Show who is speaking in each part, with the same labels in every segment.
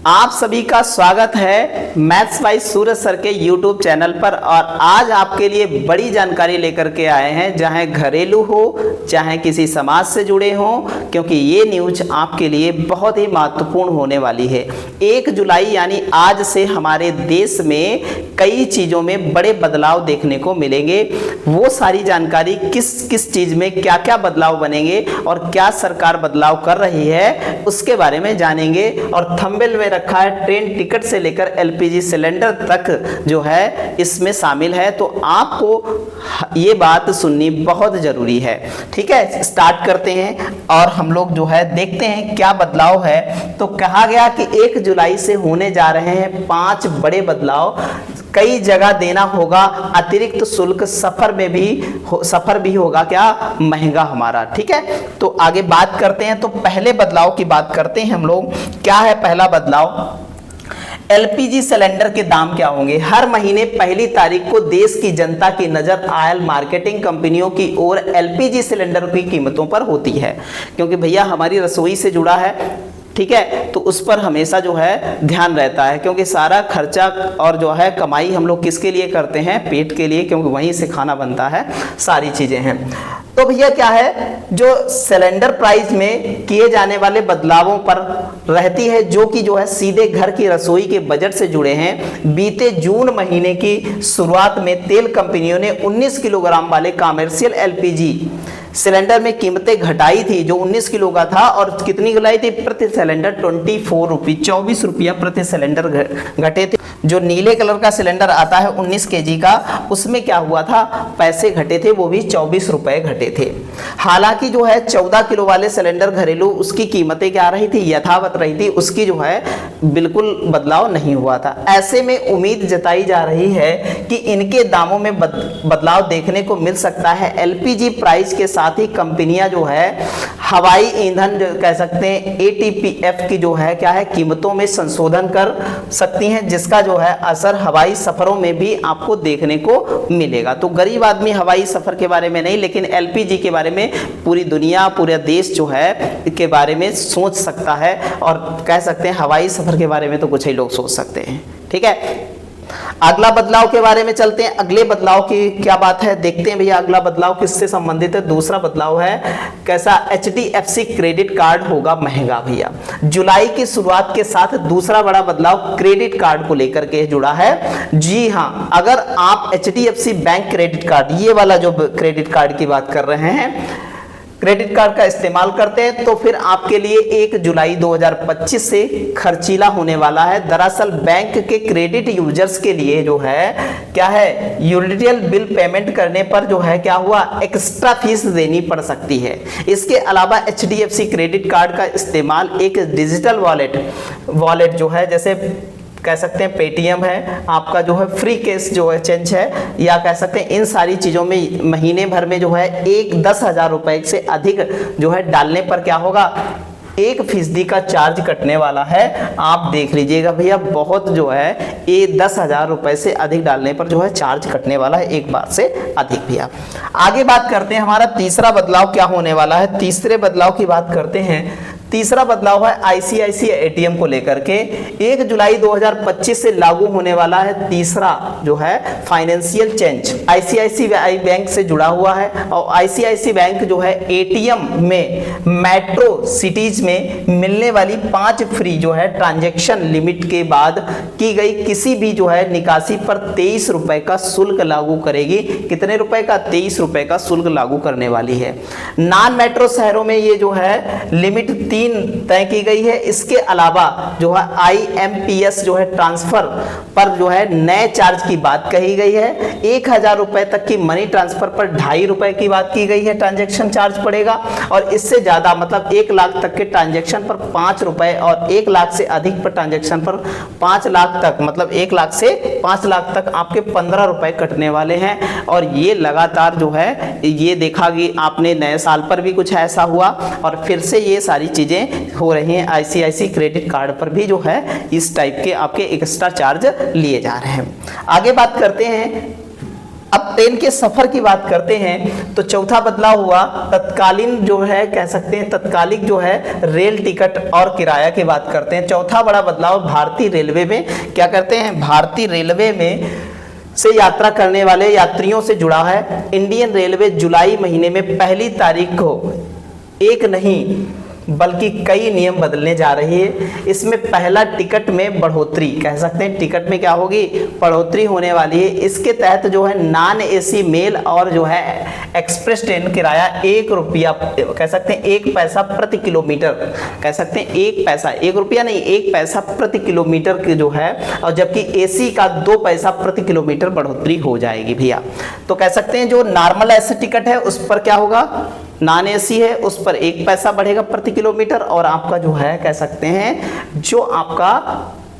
Speaker 1: आप सभी का स्वागत है मैथ्स बाय सूरज सर के यूट्यूब चैनल पर। और आज आपके लिए बड़ी जानकारी लेकर के आए हैं, चाहे घरेलू हो चाहे किसी समाज से जुड़े हो, क्योंकि ये न्यूज आपके लिए बहुत ही महत्वपूर्ण होने वाली है। 1 जुलाई यानी आज से हमारे देश में कई चीज़ों में बड़े बदलाव देखने को मिलेंगे। वो सारी जानकारी किस किस चीज़ में क्या क्या बदलाव बनेंगे और क्या सरकार बदलाव कर रही है उसके बारे में जानेंगे। और थंबनेल में रखा है ट्रेन टिकट से लेकर एलपीजी सिलेंडर तक जो है इसमें शामिल है, तो आपको ये बात सुननी बहुत जरूरी है। ठीक है, स्टार्ट करते हैं और हम लोग जो है देखते हैं क्या बदलाव है। तो कहा गया कि 1 जुलाई से होने जा रहे हैं 5 बड़े बदलाव। कई जगह देना होगा अतिरिक्त शुल्क, सफर भी होगा क्या महंगा हमारा। ठीक है, तो आगे बात करते हैं। तो पहले बदलाव की बात करते हैं हम लोग। क्या है पहला बदलाव? एलपीजी सिलेंडर के दाम क्या होंगे? हर महीने पहली तारीख को देश की जनता की नजर ऑयल मार्केटिंग कंपनियों की ओर एलपीजी सिलेंडर की कीमतों पर होती है, क्योंकि भैया हमारी रसोई से जुड़ा है। ठीक है, तो उस पर हमेशा जो है ध्यान रहता है, क्योंकि सारा खर्चा और जो है कमाई हम लोग किसके लिए करते हैं? पेट के लिए, क्योंकि वहीं से खाना बनता है, सारी चीजें हैं। तो भैया क्या है, जो सिलेंडर प्राइस में किए जाने वाले बदलावों पर रहती है, जो कि जो है सीधे घर की रसोई के बजट से जुड़े हैं। बीते जून महीने की शुरुआत में तेल कंपनियों ने 19 किलोग्राम वाले कमर्शियल एलपीजी सिलेंडर में कीमतें घटाई थी, जो 19 किलो का था, और कितनी घटाई थी? प्रति सिलेंडर 24 रुपया प्रति सिलेंडर घटे थे। जो नीले कलर का सिलेंडर आता है 19 केजी का, उसमें क्या हुआ था? पैसे घटे थे, वो भी 24 रुपए घटे थे। हालांकि जो है 14 किलो वाले सिलेंडर घरेलू, उसकी कीमतें क्या रही थी? यथावत रही थी, उसकी जो है बिल्कुल बदलाव नहीं हुआ था। ऐसे में उम्मीद जताई जा रही है कि इनके दामों में बदलाव देखने को मिल सकता है। एलपीजी प्राइस के साथ ही कंपनियां जो है हवाई ईंधन जो कह सकते हैं एटीपीएफ की जो है क्या है कीमतों में संशोधन कर सकती हैं, जिसका जो है असर हवाई सफरों में भी आपको देखने को मिलेगा। तो गरीब आदमी हवाई सफर के बारे में नहीं, लेकिन एलपीजी के बारे में पूरी दुनिया, पूरा देश जो है के बारे में सोच सकता है, और कह सकते हैं हवाई सफर के बारे में तो कुछ ही लोग सोच सकते हैं। ठीक है, अगला बदलाव के बारे में चलते हैं। अगले बदलाव की क्या बात है देखते हैं भैया। अगला बदलाव किससे संबंधित है? दूसरा बदलाव है कैसा? एचडीएफसी क्रेडिट कार्ड होगा महंगा भैया। जुलाई की शुरुआत के साथ दूसरा बड़ा बदलाव क्रेडिट कार्ड को लेकर के जुड़ा है। जी हाँ, अगर आप एचडीएफसी बैंक क्रेडिट कार्ड, ये वाला जो क्रेडिट कार्ड की बात कर रहे हैं, क्रेडिट कार्ड का इस्तेमाल करते हैं, तो फिर आपके लिए 1 जुलाई 2025 से खर्चीला होने वाला है। दरअसल बैंक के क्रेडिट यूजर्स के लिए जो है क्या है, यूटिलिटी बिल पेमेंट करने पर जो है क्या हुआ, एक्स्ट्रा फीस देनी पड़ सकती है। इसके अलावा एचडीएफसी क्रेडिट कार्ड का इस्तेमाल एक डिजिटल वॉलेट जो है, जैसे कह सकते हैं पेटीएम है, आपका जो है फ्री कैश जो है चेंज है, या कह सकते हैं इन सारी चीज़ों में महीने भर में जो है 10,000 रुपए से अधिक जो है डालने पर क्या होगा, 1% का चार्ज कटने वाला है। आप देख लीजिएगा भैया, बहुत जो है ये 10,000 रुपए से अधिक डालने पर जो है चार्ज कटने वाला है, एक बार से अधिक भैया। आगे बात करते हैं, हमारा तीसरा बदलाव क्या होने वाला है। तीसरे बदलाव की बात करते हैं। तीसरा बदलाव है आईसीआईसीआई एटीएम को लेकर के। 1 जुलाई 2025 से लागू होने वाला है तीसरा जो है फाइनेंशियल चेंज। आईसीआईसीआई बैंक से जुड़ा हुआ है, और आईसीआईसीआई बैंक जो है एटीएम में मेट्रो सिटीज में मिलने वाली 5 फ्री जो है ट्रांजैक्शन लिमिट के बाद की गई किसी भी जो है निकासी पर 23 रुपए का शुल्क लागू करेगी। कितने रुपए का? 23 रुपए का शुल्क लागू करने वाली है। नॉन मेट्रो शहरों में ये जो है लिमिट 3 तय की गई है। इसके अलावा जो है आईएमपीएस जो है ट्रांसफर पर जो है नए चार्ज की बात कही गई है। 1,000 रुपए तक की मनी ट्रांसफर पर 2.5 रुपए की बात की गई है, ट्रांजैक्शन चार्ज पड़ेगा। और इससे ज्यादा मतलब 1 लाख तक के ट्रांजैक्शन पर 5 रुपए, और 1 लाख से अधिक पर ट्रांजैक्शन पर 5 लाख तक, मतलब 1 लाख से 5 लाख तक आपके 15 रुपए कटने वाले हैं। और ये लगातार जो है ये देखा कि आपने नए साल पर भी कुछ ऐसा हुआ, और फिर से ये सारी चीजें हो रही हैं। आईसीआईसीआई क्रेडिट कार्ड पर भी जो है इस टाइप के आपके एक्स्ट्रा चार्ज लिए जा रहे हैं। आगे बात करते हैं अब ट्रेन के सफर की बात करते हैं तो चौथा बदलाव हुआ तत्कालीन जो है कह सकते हैं तत्कालिक जो है रेल टिकट और किराया की बात करते हैं। चौथा बड़ा बदलाव भारतीय रेलवे में क्या करते हैं, भारतीय रेलवे में से यात्रा करने वाले यात्रियों से जुड़ा है। इंडियन रेलवे जुलाई महीने में पहली तारीख को एक नहीं बल्कि कई नियम बदलने जा रही है। इसमें पहला टिकट में बढ़ोतरी, कह सकते हैं टिकट में क्या होगी, बढ़ोतरी होने वाली है। इसके तहत जो है नॉन एसी मेल और जो है एक्सप्रेस ट्रेन किराया 1 रुपया, कह सकते हैं 1 पैसा प्रति किलोमीटर, कह सकते हैं 1 पैसा, 1 रुपया नहीं 1 पैसा प्रति किलोमीटर की जो है, और जबकि एसी का 2 पैसा प्रति किलोमीटर बढ़ोतरी हो जाएगी भैया। तो कह सकते हैं जो नॉर्मल एसी टिकट है उस पर क्या होगा, नॉन एसी है उस पर 1 पैसा बढ़ेगा प्रति किलोमीटर, और आपका जो है कह सकते हैं जो आपका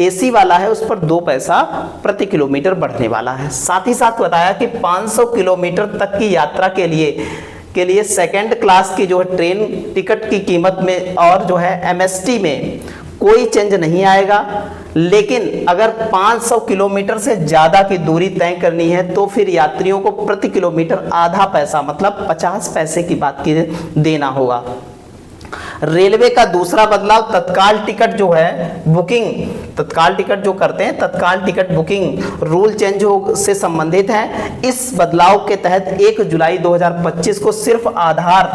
Speaker 1: एसी वाला है उस पर 2 पैसा प्रति किलोमीटर बढ़ने वाला है। साथ ही साथ बताया कि 500 किलोमीटर तक की यात्रा के लिए सेकंड क्लास की जो है ट्रेन टिकट की कीमत में और जो है एमएसटी में कोई चेंज नहीं आएगा। लेकिन अगर 500 किलोमीटर से ज़्यादा की दूरी तय करनी है तो फिर यात्रियों को प्रति किलोमीटर आधा पैसा मतलब 50 पैसे की बात की देना होगा। रेलवे का दूसरा बदलाव तत्काल टिकट जो है बुकिंग, तत्काल टिकट जो करते हैं तत्काल टिकट बुकिंग रूल चेंज हो से संबंधित है। इस बदलाव के तहत 1 जुलाई 2025 को सिर्फ आधार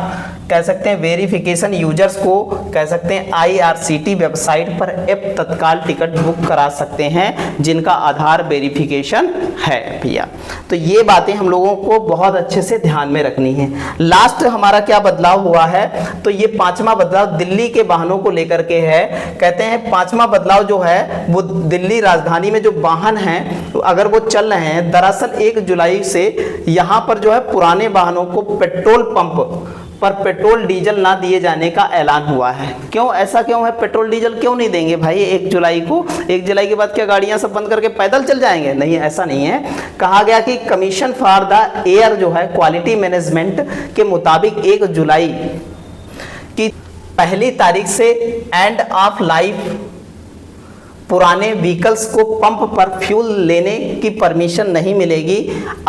Speaker 1: कह सकते हैं वेरिफिकेशन यूजर्स को कह सकते हैं IRCT वेबसाइट पर ऐप तत्काल टिकट बुक करा सकते हैं जिनका आधार वेरिफिकेशन है भैया। तो ये बातें हम लोगों को बहुत अच्छे से ध्यान में रखनी है। लास्ट हमारा क्या बदलाव हुआ है, तो ये 5वां बदलाव दिल्ली के वाहनों को लेकर के है। कहते हैं 5वां बदलाव जो है वो दिल्ली राजधानी में जो वाहन हैं अगर वो चल रहे हैं, दरअसल 1 जुलाई से यहाँ पर जो है पुराने वाहनों को पेट्रोल पंप पर पेट्रोल डीजल ना दिए जाने का ऐलान हुआ है। क्यों, ऐसा क्यों है, पेट्रोल डीजल क्यों नहीं देंगे भाई 1 जुलाई को? 1 जुलाई के बाद क्या गाड़ियां सब बंद करके पैदल चल जाएंगे? नहीं, ऐसा नहीं है। कहा गया कि कमीशन फॉर द एयर जो है क्वालिटी मैनेजमेंट के मुताबिक 1 जुलाई की पहली तारीख से एंड ऑफ लाइफ पुराने व्हीकल्स को पंप पर फ्यूल लेने की परमिशन नहीं मिलेगी।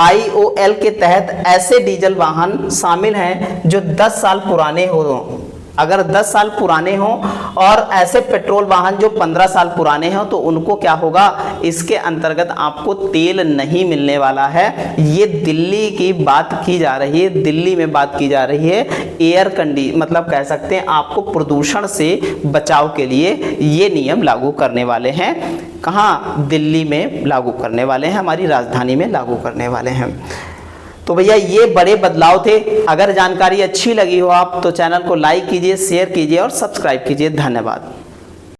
Speaker 1: IOL के तहत ऐसे डीजल वाहन शामिल हैं जो 10 साल पुराने हो, अगर 10 साल पुराने हों, और ऐसे पेट्रोल वाहन जो 15 साल पुराने हों तो उनको क्या होगा, इसके अंतर्गत आपको तेल नहीं मिलने वाला है। ये दिल्ली की बात की जा रही है, दिल्ली में बात की जा रही है। एयर मतलब कह सकते हैं आपको प्रदूषण से बचाव के लिए ये नियम लागू करने वाले हैं। कहाँ, दिल्ली में लागू करने वाले हैं, हमारी राजधानी में लागू करने वाले हैं। तो भैया ये बड़े बदलाव थे। अगर जानकारी अच्छी लगी हो आप तो चैनल को लाइक कीजिए, शेयर कीजिए और सब्सक्राइब कीजिए। धन्यवाद।